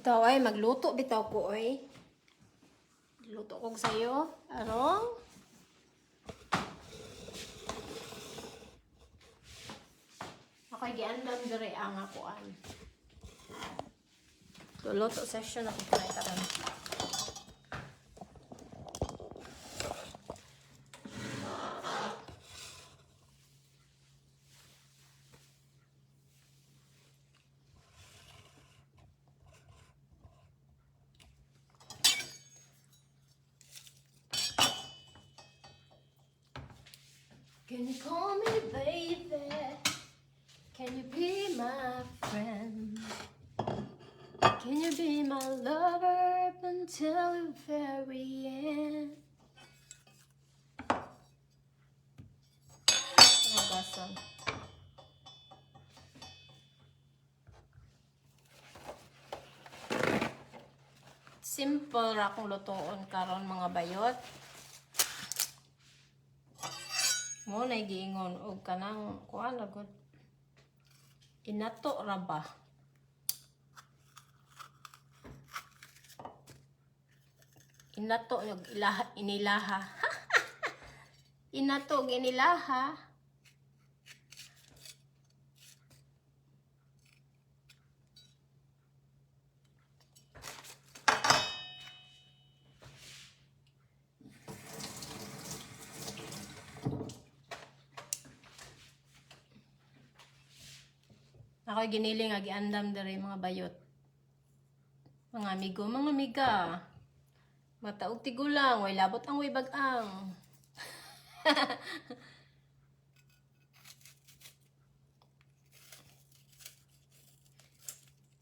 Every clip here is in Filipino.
Bitaw ay magluto bitaw ko ay. Luto ko sa'yo. Arong. Ako'y giandam dire ang akuan. Luto session ako kay karon. Can you call me baby? Can you be my friend? Can you be my lover up until the very end? Oh, gasan. Simple ra kung lutoon karon mga bayot. Mo na giingon og kanang kuan agud. Inato ra ba? Inato og ilaha inilaha. Inato og inilaha. Ako'y giniling nga giandam diri mga bayot. Mga amigo, mga amiga. Mataog tigulang, way labot ang way bag-ang.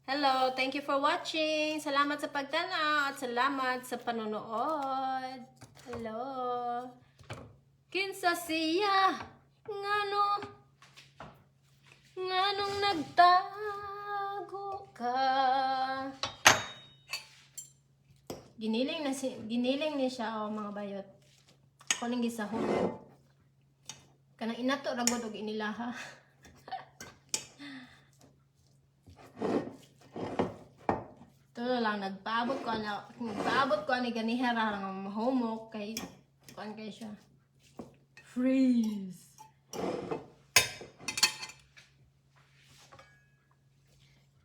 Hello, thank you for watching. Salamat sa pagtanaw at salamat sa panonood. Hello. Kinsa siya? Nganong nagtago ka? Giniling ni siya mga bayot. Kuning gisahon. Kanang inato ra gud og inilaha. Tulo lang nagpaabot ko ani ganihara ng homework kay kuan kay siya. Freeze.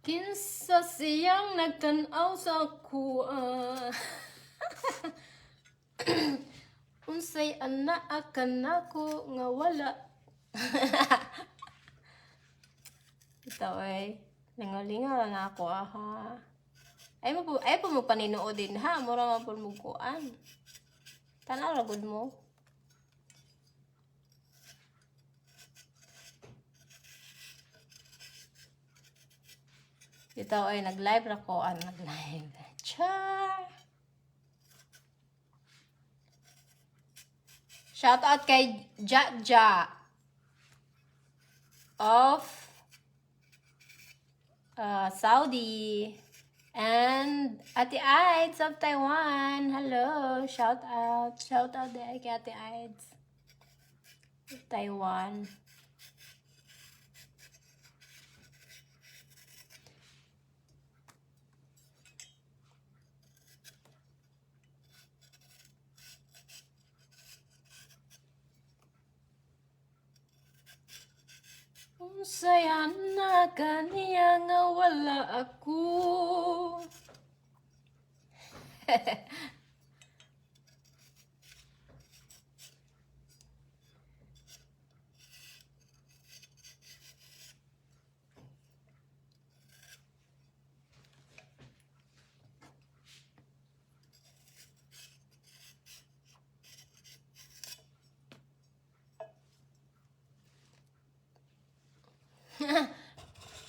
Kinsa siyang nagtan-aw sa kuha. Unsay anak nako nga wala. Ito ay lingaw-lingaw na ako aha. Ay po mo paninuod din ha, mura man po mo kuan. Tanaw ra gud mo. Ito ay nag-live ra ko, nag-live. Char! Shout out kay Jaja of Saudi and Ate Aids of Taiwan. Hello, shout out there kay Ate Aids of Taiwan. Saya na kaniya nga wala ako.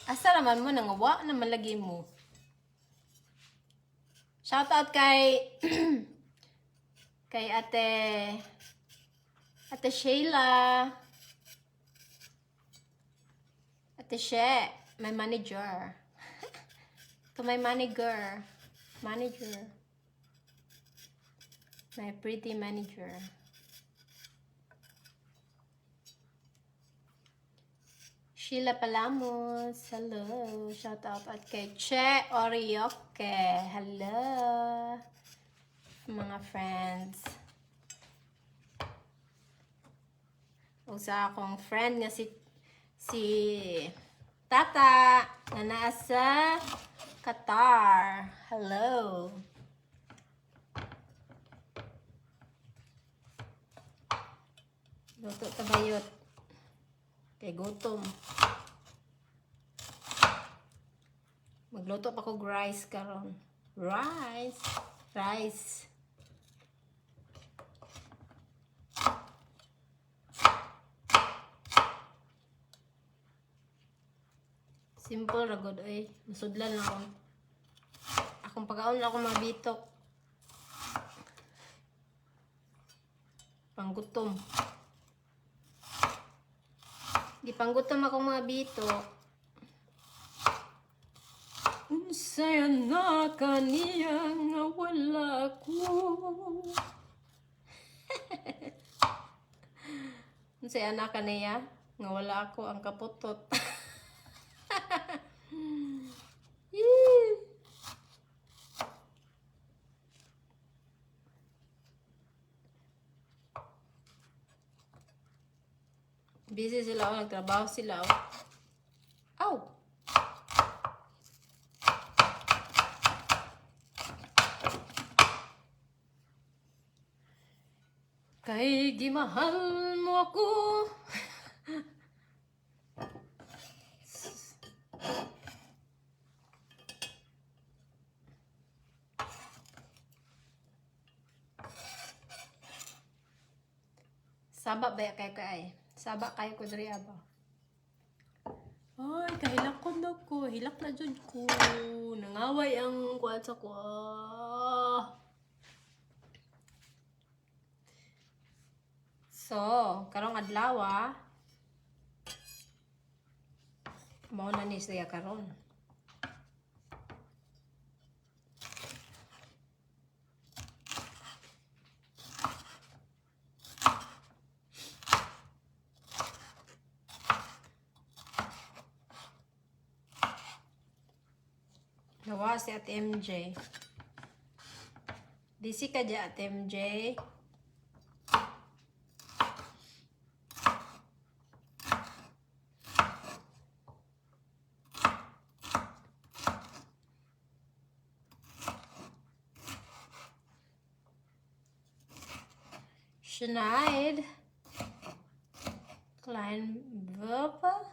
Asa naman mo nang wa na malagi mo. Shout out kay kay Ate Sheila. Ate She, my manager. To my manager. My pretty manager. Sheila Palamos, hello. Shout out at kay Che Orioke, hello. Mga friends. Usa akong friend nga si Tata na nasa Qatar. Hello. Luto tabayot. Kay gutom. Magluto pa ko rice karon. Rice. Simple ra gud ay. Masudlan lang ako. Akong pagkaon lang ako mabitok. Panggutom. Di panggutom akong mabitok. Unsaya na kaniya nga wala ko. Unsaya na kaniya nga wala ako ang kaputot. Busy sila, nagtrabaho sila. Aw! Kay gimahal mo ako. Saba ba kay? Saba kay ko diri aba. Ay, kahilak ko na ko. Hilak na jud ko. Nangaway ang kuwan sa ko. So, karong adlaw mao na ni siya karon. Nawa si Ate MJ. Busy ka dyan, Ate MJ. Schneid. Klein Würfel.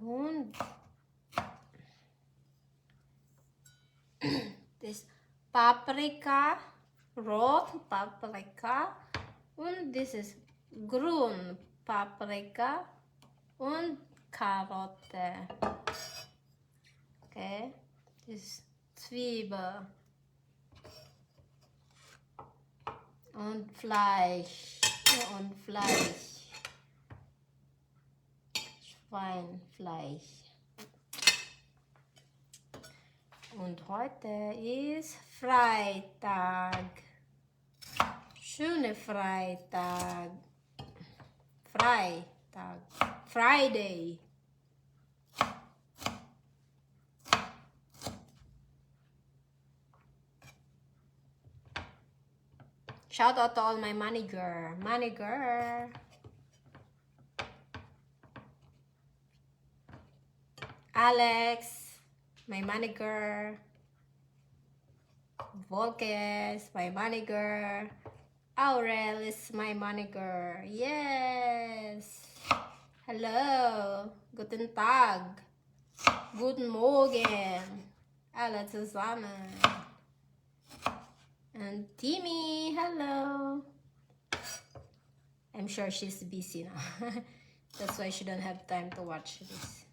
Und das Paprika, rot Paprika, und dieses grün Paprika und Karotte. Okay, das Zwiebel und Fleisch Schweinfleisch. Und heute ist Freitag. Schöne Freitag. Friday. Shout out to all my manager. Alex, my manager. Volkes, my manager. Aurel is my manager. Yes. Hello. Guten Tag. Guten Morgen. Alle zusammen. And Timmy, hello. I'm sure she's busy now. That's why she don't have time to watch this.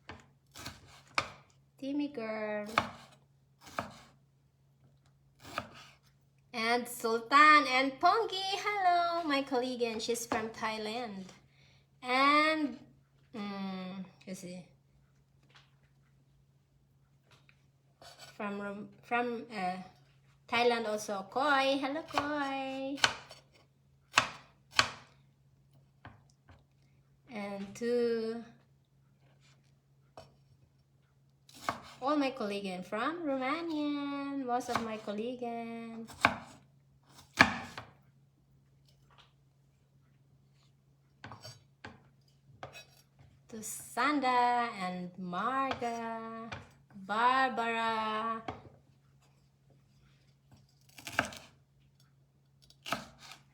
Timmy girl. And Sultan and Pongi, hello, my colleague, and she's from Thailand. And let's see, from Thailand also. Koi, hello Koi. And to all my colleagues from Romanian. Most of my colleagues. To Sanda and Marga, Barbara,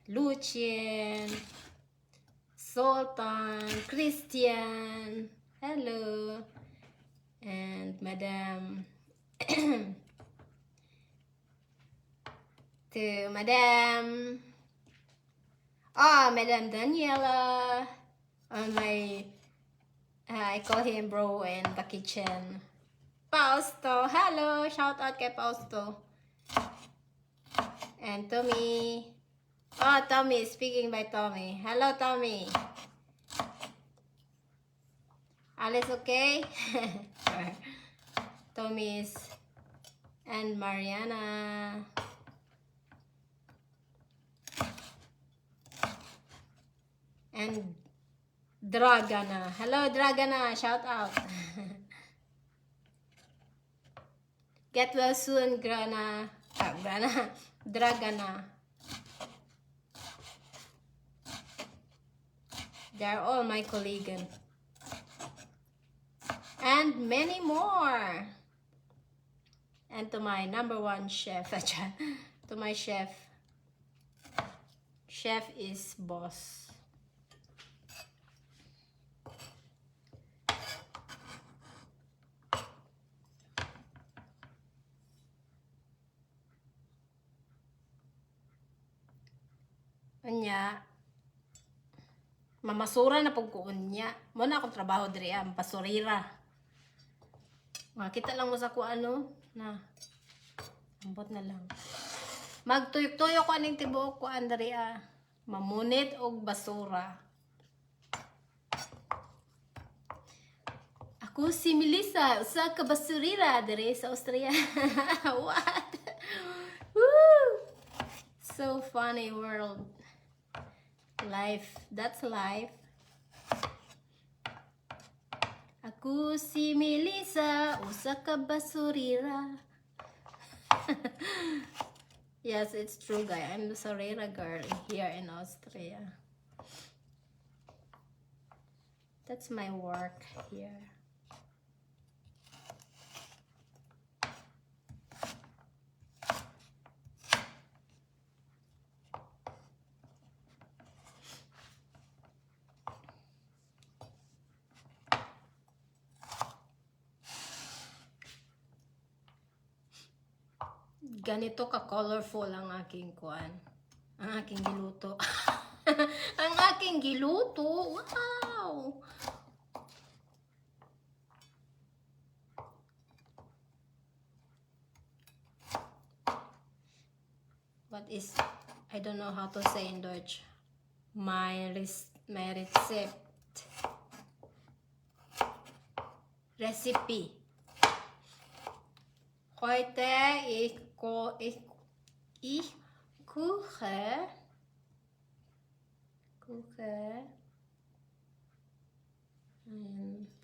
Lucien, Sultan, Christian, hello, and Madam, to Madam, Madam Daniela, on my, I call him bro in the kitchen. Fausto, hello, shout out kay Fausto. And Tommy. Oh, Tommy, speaking by Tommy. Hello, Tommy. Alice, okay? Tommy's and Mariana. And Dragana. Hello, Dragana. Shout out. Get well soon, Grana. Grana. Dragana. They're all my colleagues. And many more. And to my #1 chef. To my chef. Chef is boss. Anya, mamasura na pagkuon niya. Muna akong trabaho diri ang pasurira. Makita lang mo sa ko ano na. Ambot na lang. Magtuyok-tuyok ko aning tibuok ko andari mamunit og basura. Ako si Melissa, usa ka basurira diri sa Austria. What? Woo! So funny world. Life, that's life. Ako si Melissa, usa ka basurira. Yes, it's true, guy. I'm the basurira girl here in Austria. That's my work here. Ganito ka-colorful ang aking kuan. Ang aking giluto. Ang aking giluto. Wow! What is, I don't know how to say in Dutch. My recipe. Heute ich koche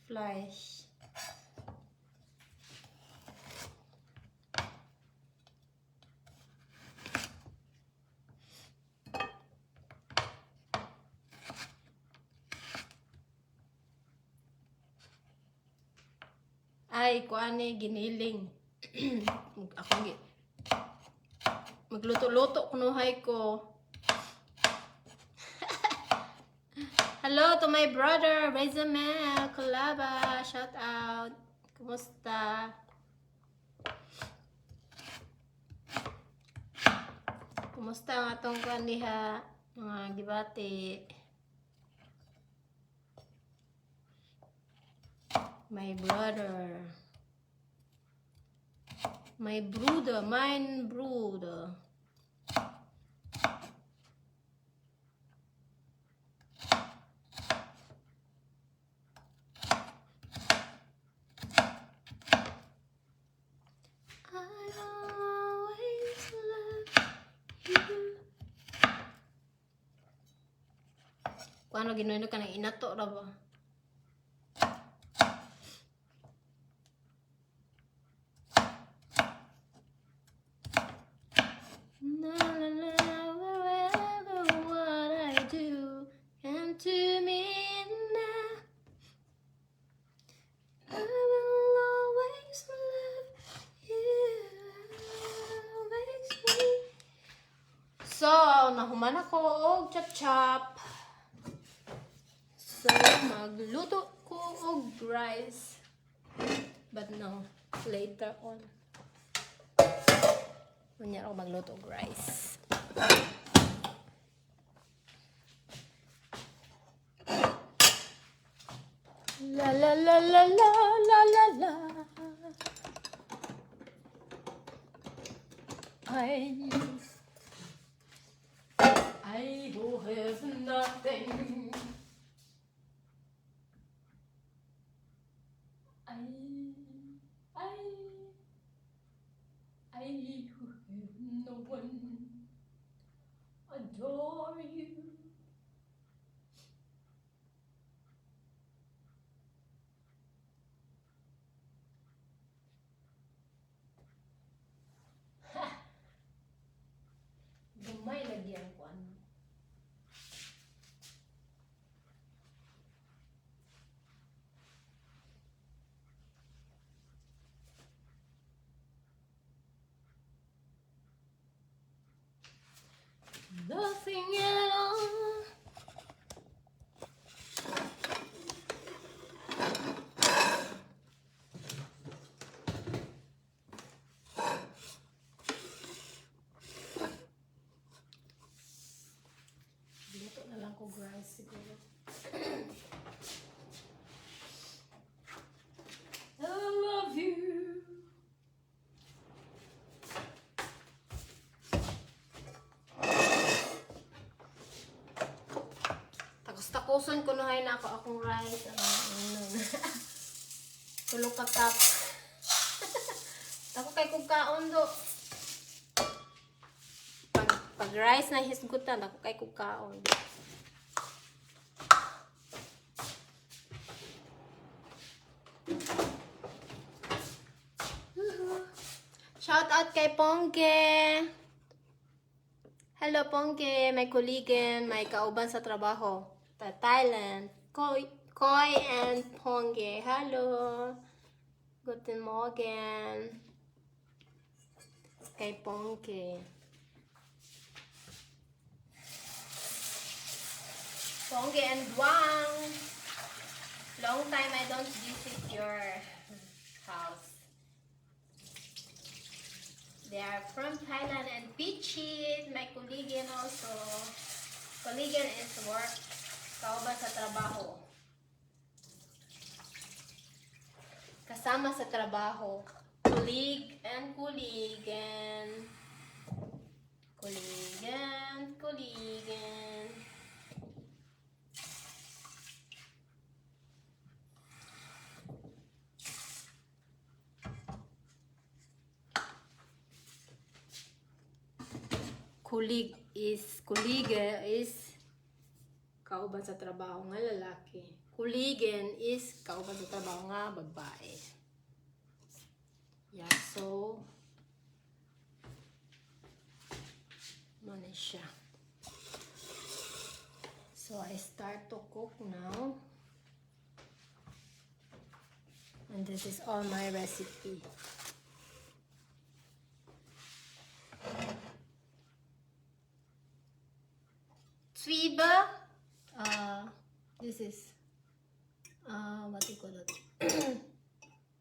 Fleisch. Ay, kuani giniling. Ako magluto-luto kunuhay ko. Hello to my brother, Rezamel, Kalaba, shout out. Kumusta? Kumusta ang atong kuan diha, mga gibati? My brother. My bruder, mein Bruder. I always love you. Kung ano ginoon ka ng inato ra ba? nahuman ako og chop-chop. So, magluto ko og rice. But no, later on. Kunya ako magluto og rice. La la la la la la la la. I who have nothing. I who have no one adore you. Gamay lagyan ko ano. Nothing at all. Luto na lang ko rice siguro. I love you. Takusan ko na na ako akong rice. Tulog ka tap. Ako kay kong kaon do. Pag rice na hisgutan, ako kay kong kaon. Shout out kay Pongke. Hello Pongke, may kuligan, may kauban sa trabaho. Thailand. Koi and Pongke. Hello. Guten Morgen. Kay Pongke. Pongke and Duang. Long time I don't visit your house. They are from Thailand and Pichit. My colleague also. Colleague is work. Kauban sa trabaho. Kasama sa trabaho. Colleague and colleague. Colleague and colleague. Colleague is kauban sa trabaho nga lalaki. Kuligen is kauban sa trabaho nga babae. Yeah, so muna siya. So I start to cook now. And this is all my recipe. Zwiebel. This is what do you call it?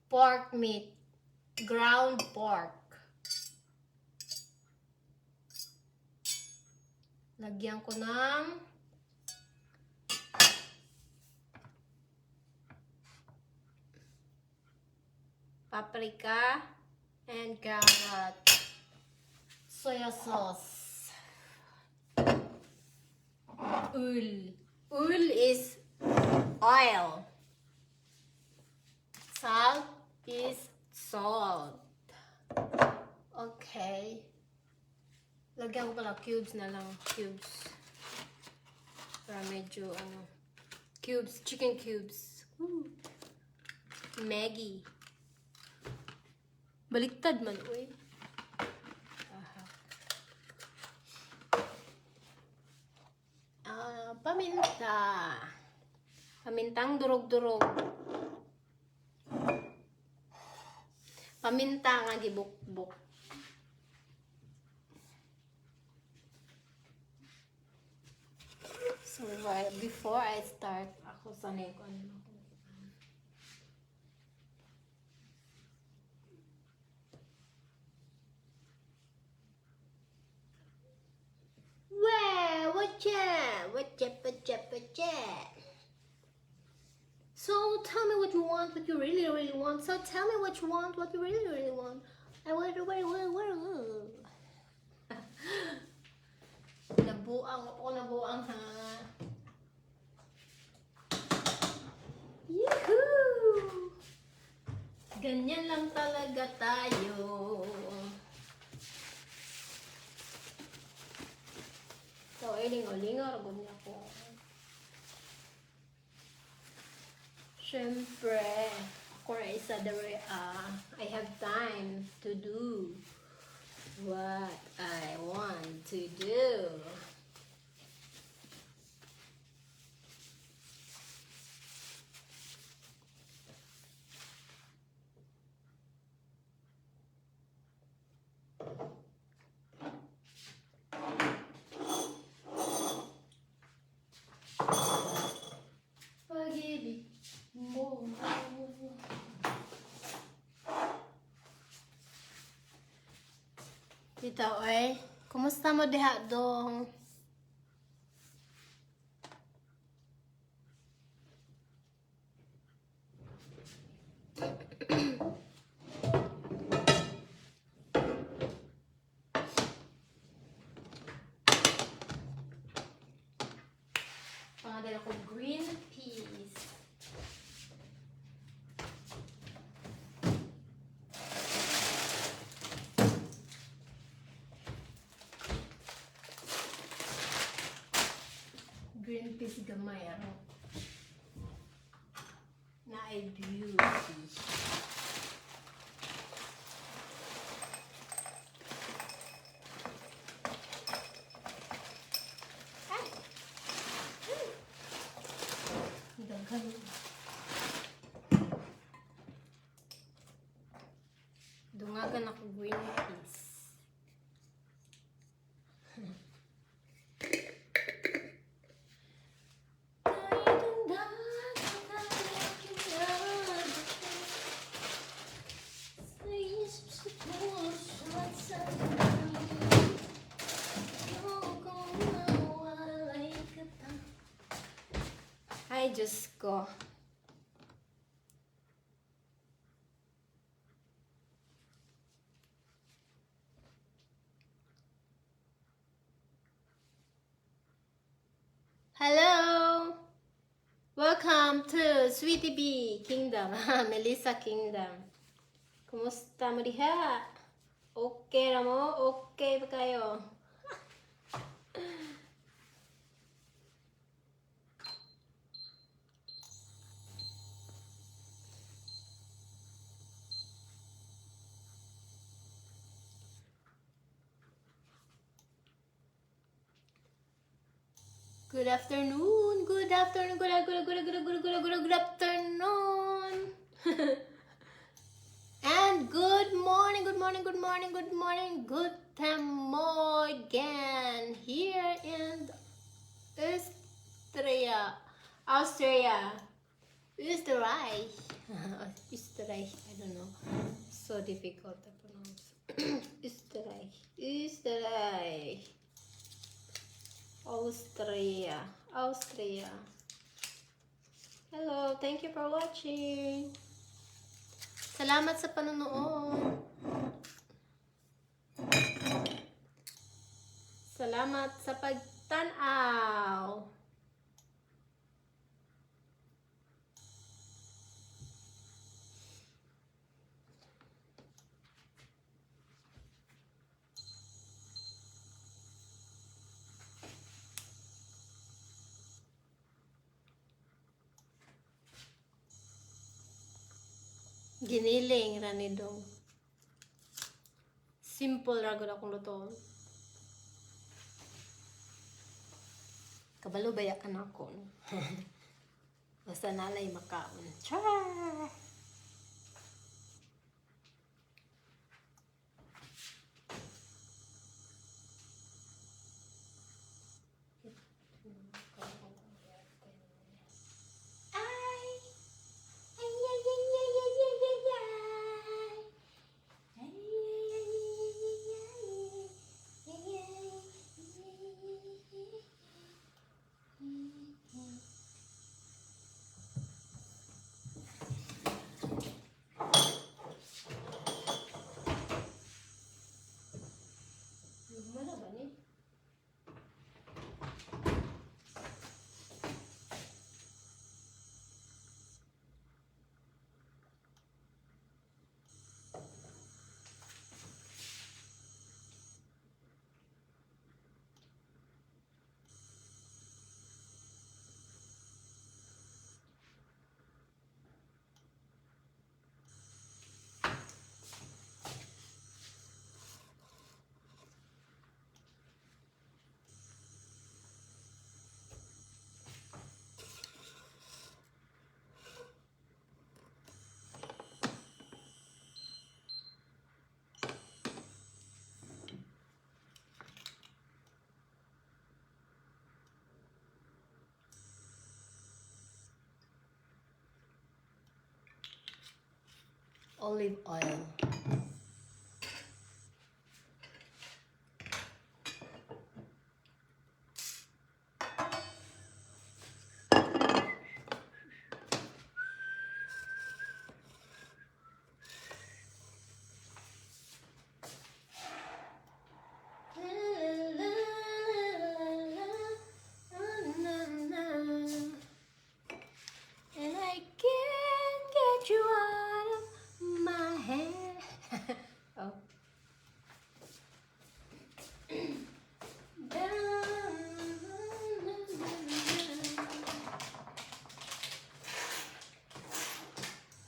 Pork meat, ground pork. Lagyan ko ng paprika and carrot, soya sauce, oil is oil, salt is salt. Okay, lagyan ko pala cubes na lang, cubes para medyo cubes, chicken cubes. Maggie. Baliktad man, uy. Paminta. Pamintang durog-durog. Paminta nga gibukbuk. So before I start, ako sanay ko ano. Wow, what's up? What's up, what's up, what's up? So tell me what you want, what you really, really want. So tell me what you want, what you really, really want. I want. Nabuang ha. Yehoo! Ganyan lang talaga tayo. So, lingaw-lingaw, ragon niya ko. Siyempre, ako na isa I have time to do what I want to do. Pag-ibig mo. Tita, oy, kumusta mo diha dong? Pangadala ko green peas. Green peas gamay ano. Na ay beauty. Daghan. Dungagan ako green peas. Ay, Diyos ko. Hello! Welcome to Sweetie Bee Kingdom. Melissa Kingdom. Kumusta mo diha? Okay na mo? Okay ba kayo? Good afternoon. Good afternoon. Good afternoon. And good morning. Good morning. Good morning. Good morning. Good morgen here in Austria. Österreich. Österreich. I don't know. So difficult to pronounce. Österreich. Austria. Hello, thank you for watching. Salamat sa panonood. Salamat sa pagtanaw. Giniling ra ni dong. Simple ra gud akong luto. Kabalo bayakan ako. No? Basta nalay makaon. Char! olive oil. And I can't get you out of my head. Oh.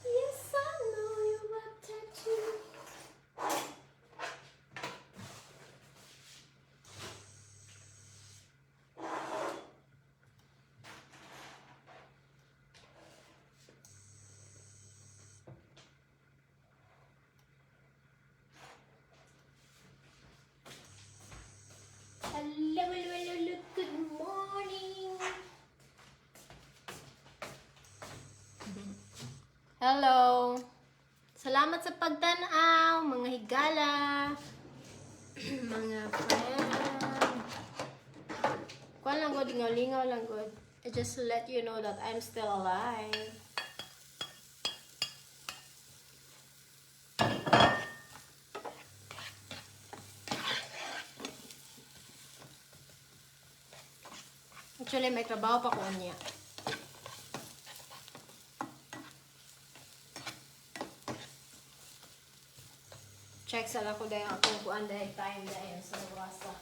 Yes, I know you have tattoo. Hello, hello, hello, good morning. Hello. Salamat sa pagtanaw, mga higala, mga friend. Kuan lang god, lingaw lang god. I just let you know that I'm still alive. Actually, may trabaho pa ko niya. Check sa lang ko dahil akong kuan dahil time dahil sa wasa.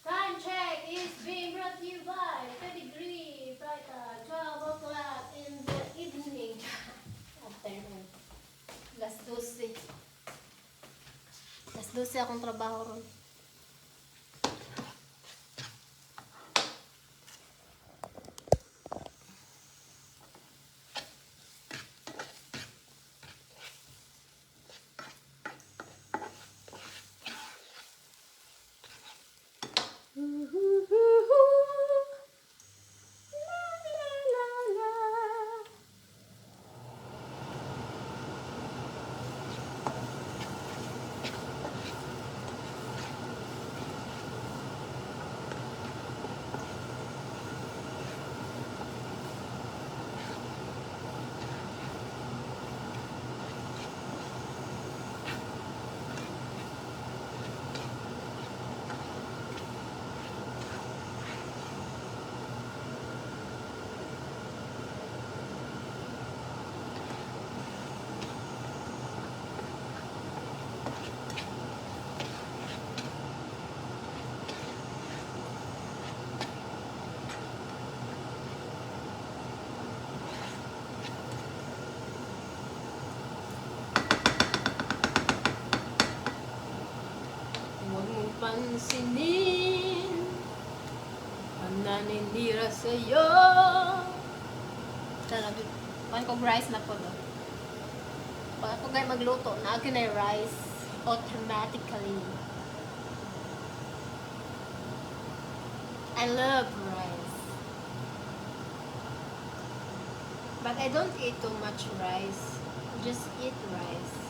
Time check is being brought to you by Pedigree Friday, 12 o'clock in the evening. Afternoon. Las 12. Las 12 akong trabaho ron. Pansinin ang naninira sa'yo. Talaga, paano kong rice na po doon? Pag ako gaya magluto, naagin na rice automatically. I love rice. But I don't eat too much rice. I just eat rice.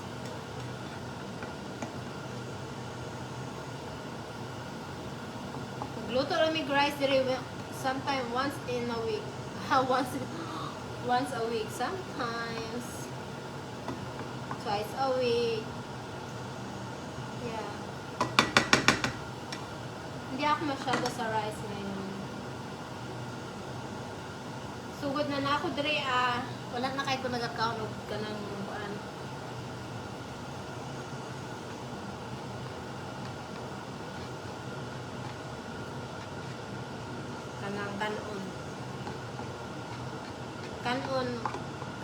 Luto lang may rice diri sometimes once in a week. once a week, sometimes twice a week. Yeah. Hindi ako masyado sa rice ngayon. Sugod na ako diri wala na kahit kung nag-account ka ng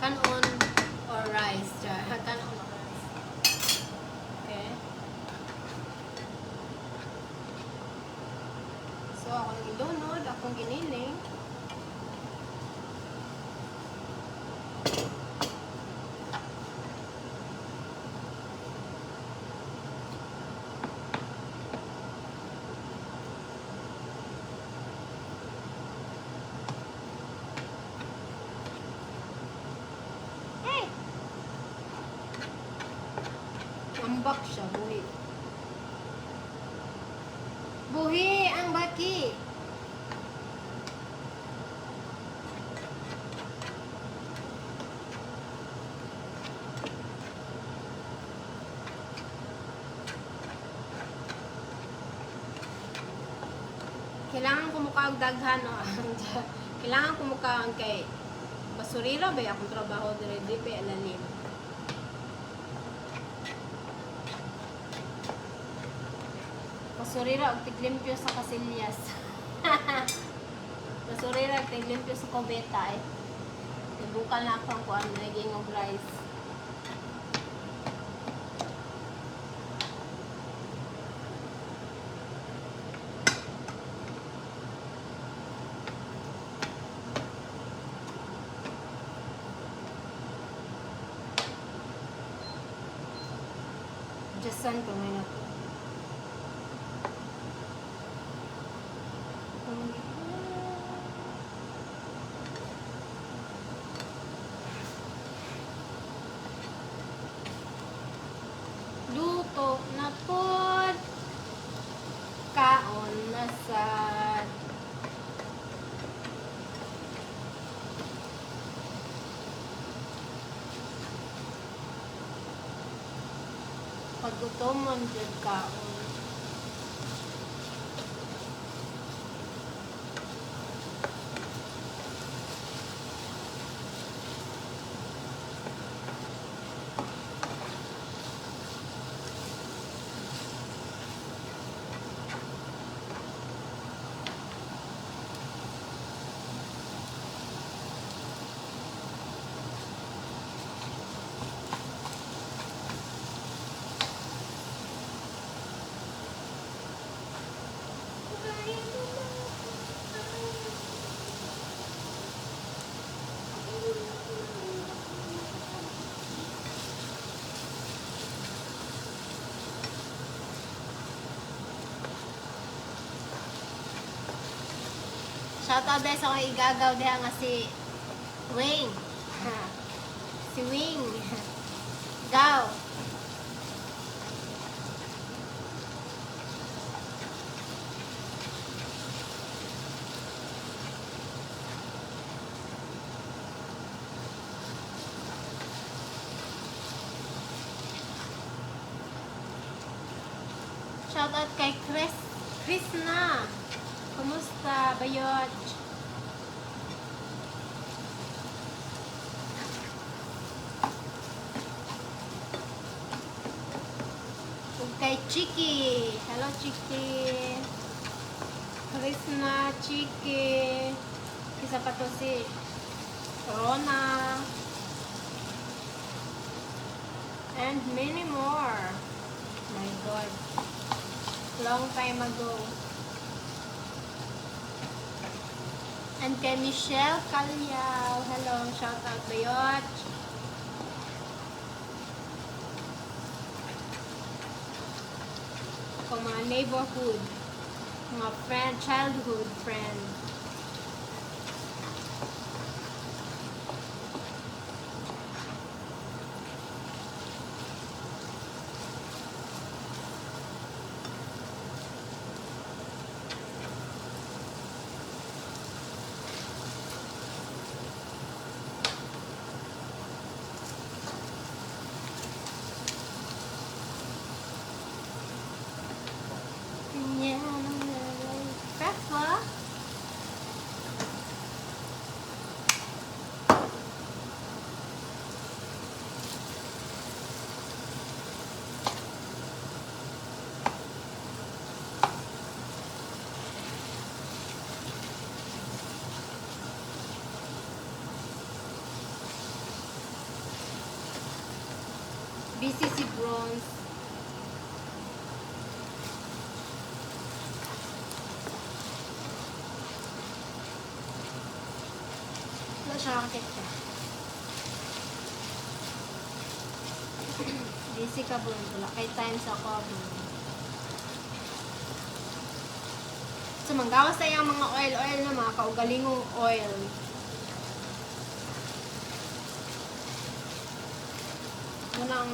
kanon or rice. Kanon or rice. Okay. So ako nag-download, akong giniling. Buhi ang baki. Kailangan kumukaog daghan o. Kailangan kumukaog kay basurira ba akong trabaho dire di pa alalim. Basurira og tiglimpyo sa kasilyas. Basurira og tiglimpyo sa kubeta eh. Ibukal na ako ang kuan naging og rice. Jasan ko ngayon ako. Luto na pod. Kaon na sad. Paggutomon jud kaon. Shoutout dahil sa akong igagaw diha nga si Wing. Si Wing. Gaw. Shoutout kay Chris na. Kumusta, Bayot? Ug kay Chiki. Hello, Chiki. Krishna, Chiki. Isa pa to si Rona. And many more. My God. Long time ago. And kay Michelle Calyaw. Hello, shout out Bayot. Kung mga neighborhood, mga friend, childhood friend. BCC Bronze. Wala siya nakakita. BC ka Bronze. Wala kay times ako. So, manggawas sa iyang mga oil na mga kaugalingong oil. Munang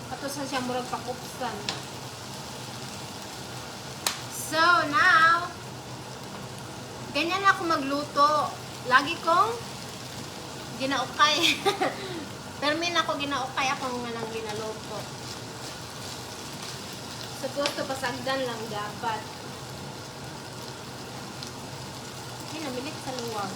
katusan siya murag pakupsan. Ganyan ako magluto. Lagi kong ginaukay. Pero min ako ginaukay ako nga nang ginaluto. Supposed to pasagdan lang dapat. Ay, namilit sa luwag.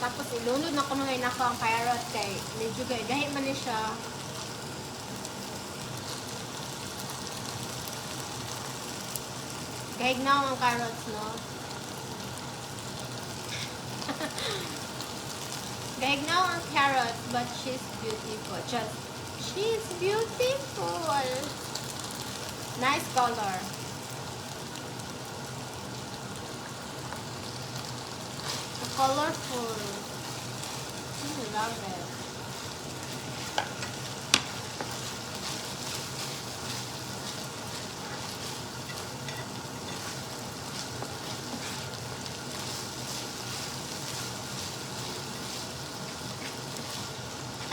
Tapos ilunod na ko mga inako ang carrot kay medyo gahi man ni siya. Gahig na ang carrots, no? Gahig na ang carrot, but she's beautiful. She's beautiful. Nice color. Colorful. I love it.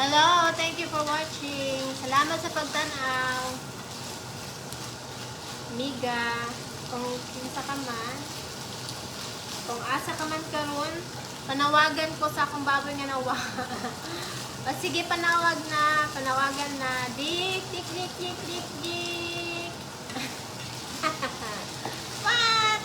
Hello, thank you for watching. Salamat sa pagtanaw. Miga, kung kinsa ka man, kung asa ka man karon, panawagan ko sa akong baboy nga nawa. O sige, panawagan na. Dik, dik, dik, dik, dik, dik. What?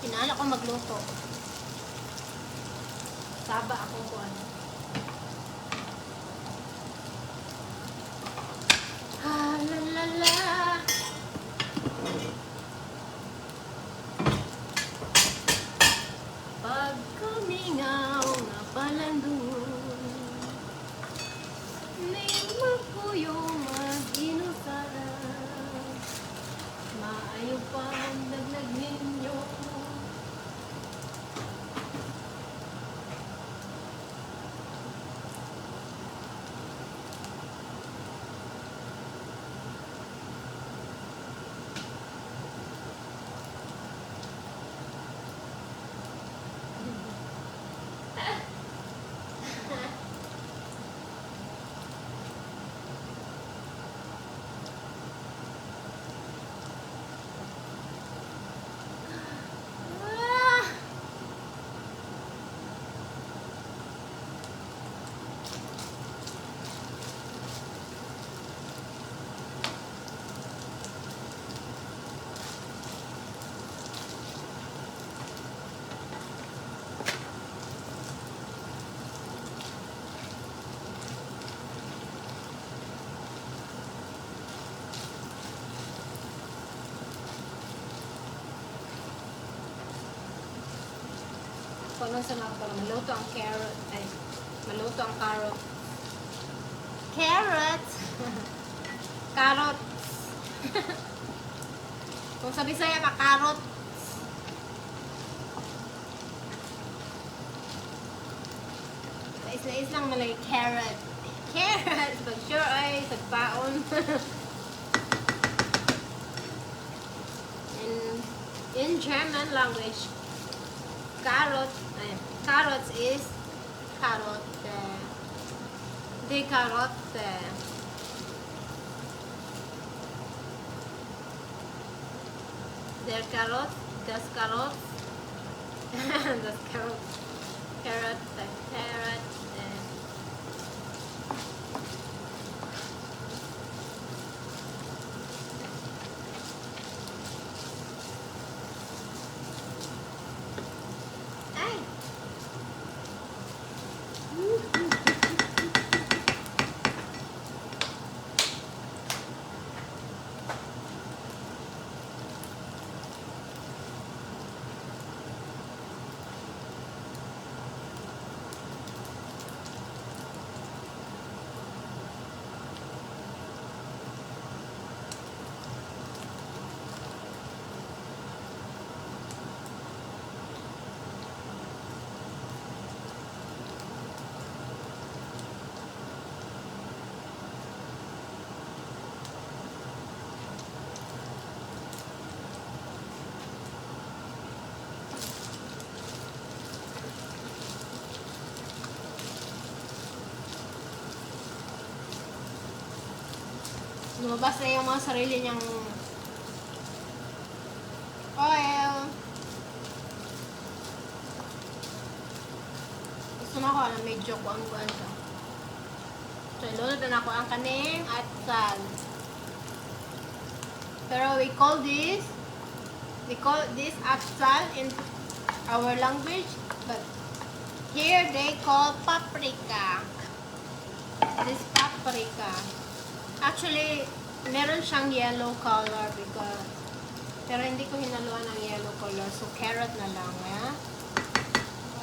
Inaala ko magluto. Saba ako ko ano. Ah, la la la. Pag kumingaw na palandun, may magpuyo mag-inusara, maayo pa ang daglag ninyo. Kung sa mga pala, maluto ang carrot. Ay, maluto ang carrot. Carrots! Carrots! Kung sa Bisaya ka, carrot. Sa isla-is lang malay carrot. Carrot! Pag sure ay, tagpaon. In German language, carrots is Karotte. Die Karotte. Der Karot, das Karot, das Karot, Karotte, Karotte. lumabas na yung mga sarili niyang oil. Gusto na ko na medyo kuang-kuang siya. So, ilunod na ako ang kaning atsal. Pero we call this atsal in our language, but here they call paprika. This paprika. Actually, meron siyang yellow color because pero hindi ko hinaluan ng yellow color, so carrot na lang, ya.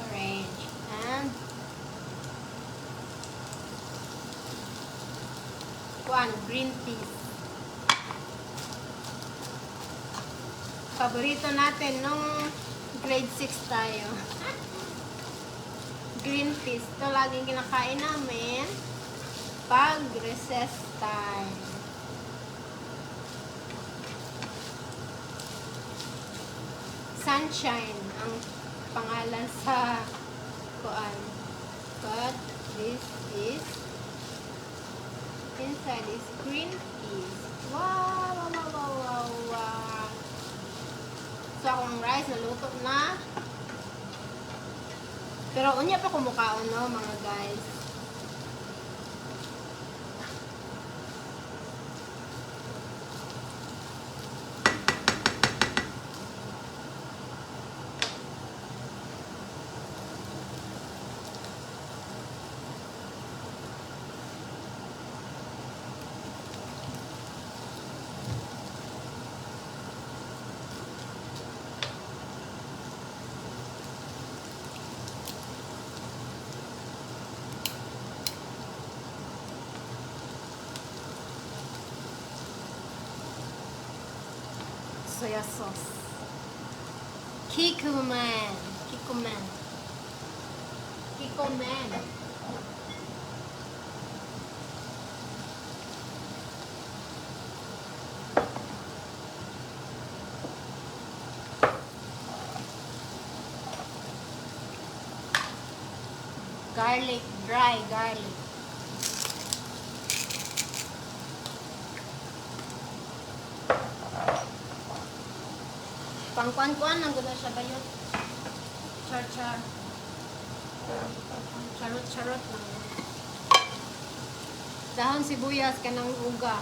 Orange and green peas. Paborito natin nung grade 6 tayo. Green peas. Ito laging kinakain namin pag recess time. Sunshine ang pangalan sa kuan. But this is inside is green peas. Wow, wow, wow, wow, wow, wow. So, akong rice naluto na. Pero unya pa kumukaon, no, mga guys. Soya sauce. Kikkoman. Garlic, dry garlic. Pangkuan-kuan lang gud siya bayot. Char-char. Charot-charot lang. Dahon sibuyas kanang uga.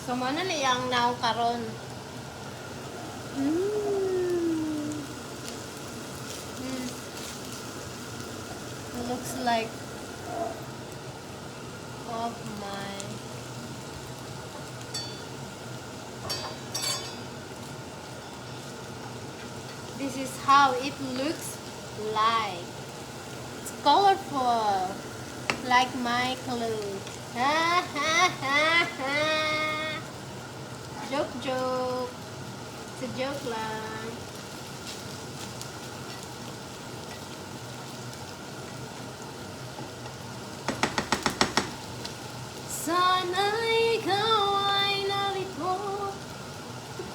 So, mana na yung now karon. It looks like of my this is how it looks like. It's colorful like my clothes. Ha ha ha ha. Joke. It's a joke lang. Sana ikaw ay narito.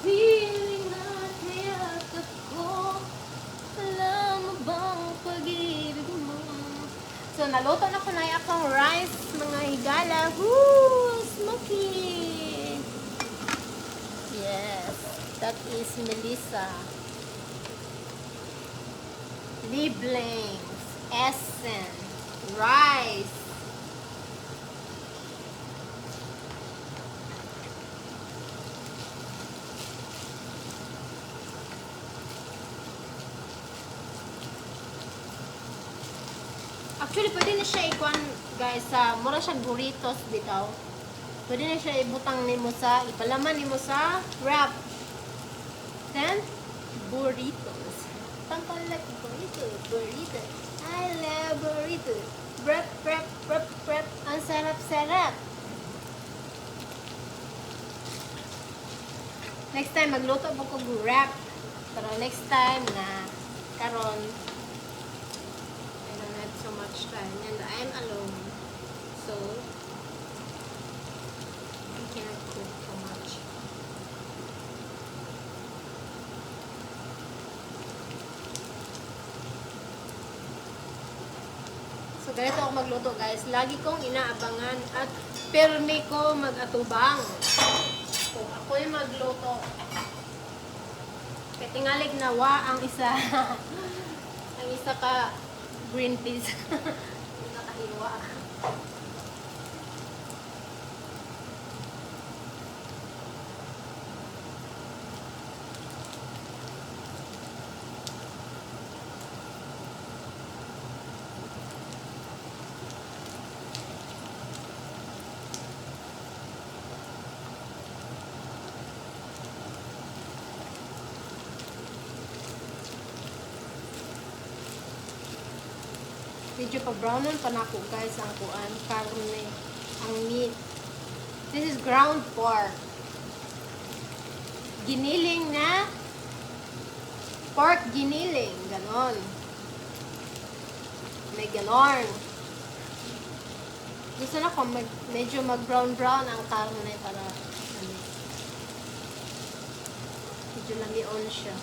Piling na kayakap ko. Alam mo bang pag-ibig mo? So, naluto na ko na yung akong rice, mga higala. Woo! Smoky! Yes, that is Melissa. Lieblings, Essence, rice. Actually, pwede na siya ikuan, guys, sa mura siya burritos bitaw. Pwede na siya ibutang nimo sa, ipalaman nimo sa wrap. Then, burritos. Pampalak burrito. I love burrito. Prep. Ang sarap-sarap. Next time magluto po ko wrap. Pero next time na karon I don't have so much time and I'm alone. So I cannot cook so much. So ganito ako magluto guys. Lagi kong inaabangan at permi ko mag-atubang. Kung ako'y magluto. Kaya tingalig nawa ang isa. Ang isa ka green peas. Hindi nakahiwa. Medyo pa-brownan pa na ako guys ang kuan, karne, ang meat. This is ground pork. Giniling na pork giniling, ganon. May ganon. Gusto na ko medyo mag-brown-brown ang karne para medyo lamion siya.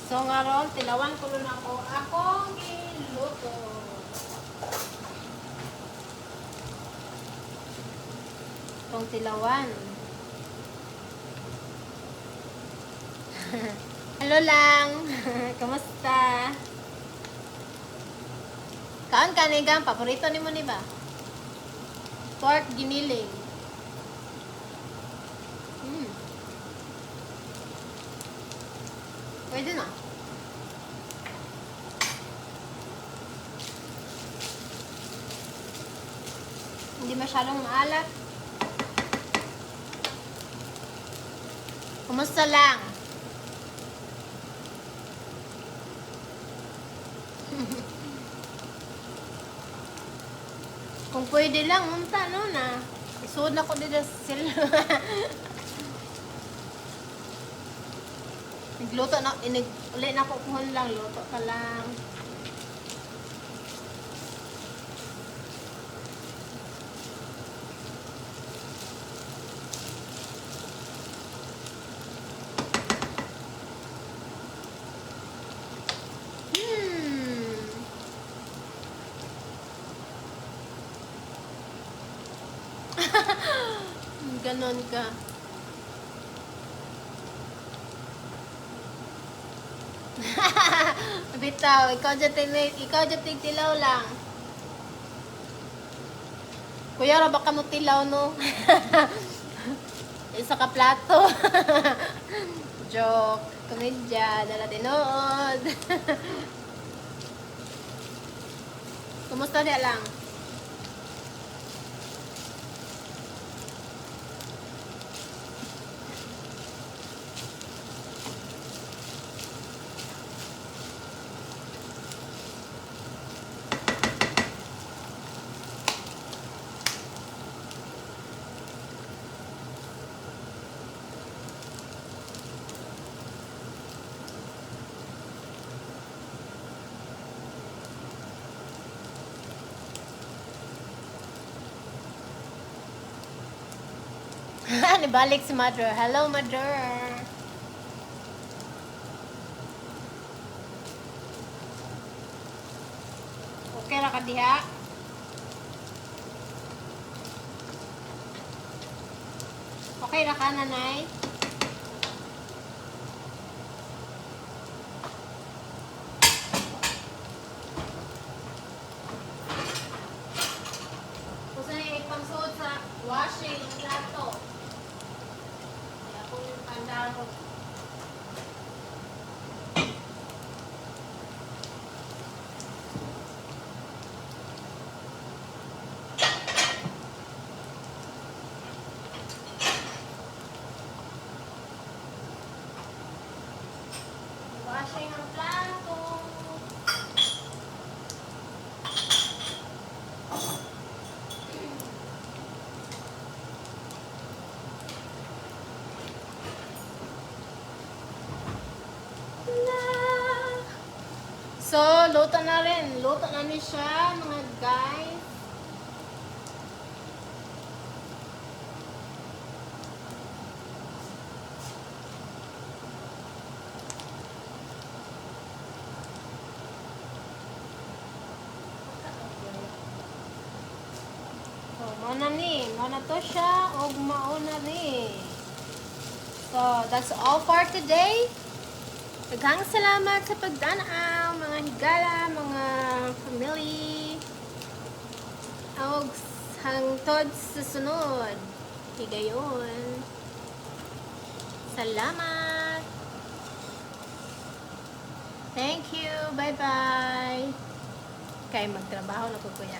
So ngaron, tilawan ko na ako akong giluto. Itong tilawan. Hello lang. Kamusta? Kaan kanigang, paborito ni mo ni ba? Pork giniling. Pwede na. Hindi masyadong maalat. Kumusta lang? Kung pwede lang, munta no na. Isuod na ko dito sila. Nagluto na, ulit na ko kuhon lang, luto ka lang. Ganon ka. Bitaw, ikaw dyan tigtilaw lang. Kuya, ra baka mo tilaw no? Isa ka plato. Joke. Komedya. Dala tinood. Kumusta niya lang? Nibalik si Mother. Hello, Mother. Okay ra ka diha? Okay ra ka, nanay? Kung saan yung ipangsuot sa washing plato. dahon. Washing ang plato. So, luto na rin. Luto na rin siya, mga guys. So, mauna ni. Mauna to siya, o mauna ni. So, that's all for today. Daghang salamat sa pagdanaw, mga higala, mga family. Og hangtod sa sunod. Higayon. Salamat. Thank you. Bye-bye. Kay magtrabaho na ko kuya.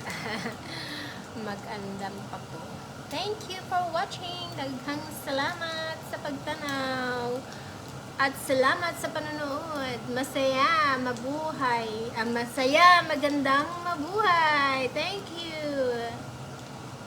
Mag-andam pa ko. Thank you for watching. Daghang salamat sa pagtanaw. At salamat sa panonood. Masaya, mabuhay. Masaya, magandang mabuhay. Thank you.